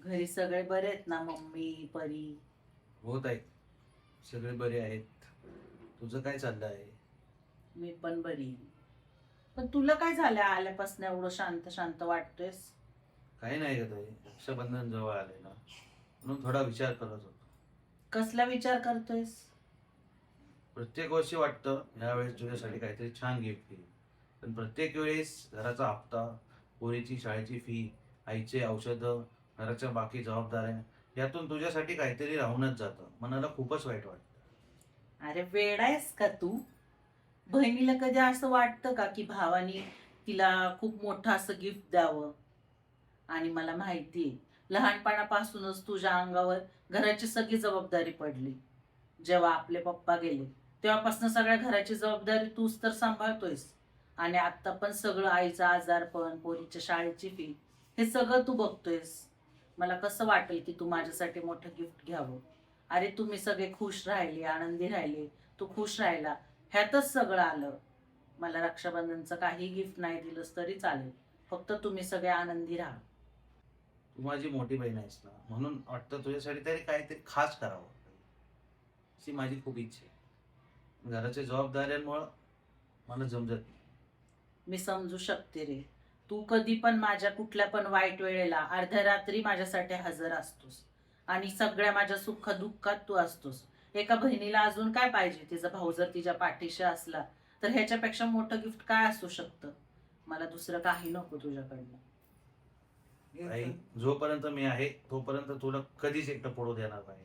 घरी सगळे बरे आहेत ना? मम्मी, परी? होत आहे. सगळे बरे आहेत. तुझं काय चाललं आहे? मी पण बरी. पण तुला काय झालं आल्यापासून एवढं शांत शांत वाटतोयस? काही नाही ग ताई. रक्षाबंधन जवळ आले ना, म्हणून थोडा विचार करत होतो. कसला विचार करतोयस? प्रत्येक वर्षी वाटतं यावेळेस तुझ्यासाठी काहीतरी छान गिफ्ट घेईन. पण प्रत्येक वेळेस घराचा हप्ता, पोरीची शाळेची फी, आईचे औषधं, घराच्या बाकी जबाबदाऱ्या यातून तुझ्यासाठी काहीतरी राहूनच जातं. मनाला खूपच वाईट वाटतं. अरे वेडा आहेस का तू? बहिणीला कधी असं वाटतं का की भावानी तिला खूप मोठं असं गिफ्ट द्यावं? आणि मला माहितीये, लहानपणापासूनच तुझ्या अंगावर घराची सगळी जबाबदारी पडली. जेव्हा आपले पप्पा गेले तेव्हापासून सगळ्या घराची जबाबदारी तूच तर सांभाळतोयस. आणि आता पण सगळं, आईचं आजारपण, पोरीच्या शाळेची फी, हे सगळं तू बघतोयस. मला कसं वाटेल की तू माझ्यासाठी मोठं गिफ्ट घ्यावं? अरे तुम्ही सगळे खुश राहिले, आनंदी राहिले, तू खुश राहिला, ह्यातच सगळं आलं. मला रक्षाबंधनचं काही गिफ्ट नाही दिलंस तरी चालेल, फक्त तुम्ही सगळे आनंदी राहा. तू माझी मोठी बहीण आहेस ना, म्हणून वाटतं तुझ्यासाठी तरी काहीतरी खास करावं. अशी माझी खूप इच्छा आहे. घराच्या जबाबदाऱ्यांमुळं मला जमत नाही. मी समजू शकते रे. तू कधी पण माझ्या कुठल्या पण वाईट वेळेला अर्ध्या रात्री माझ्यासाठी हजर असतोस. आणि सगळ्या माझ्या सुख दुःखात तू असतोस. एका बहिणीला अजून काय पाहिजे? तिचा भाऊ जर तिच्या पाठीशी असला तर ह्याच्यापेक्षा मोठं गिफ्ट काय असू शकतं? मला दुसरं काही नको तुझ्याकडनं. आई, जोपर्यंत मी आहे तोपर्यंत तुला कधीच एकटं पडू देणार नाही.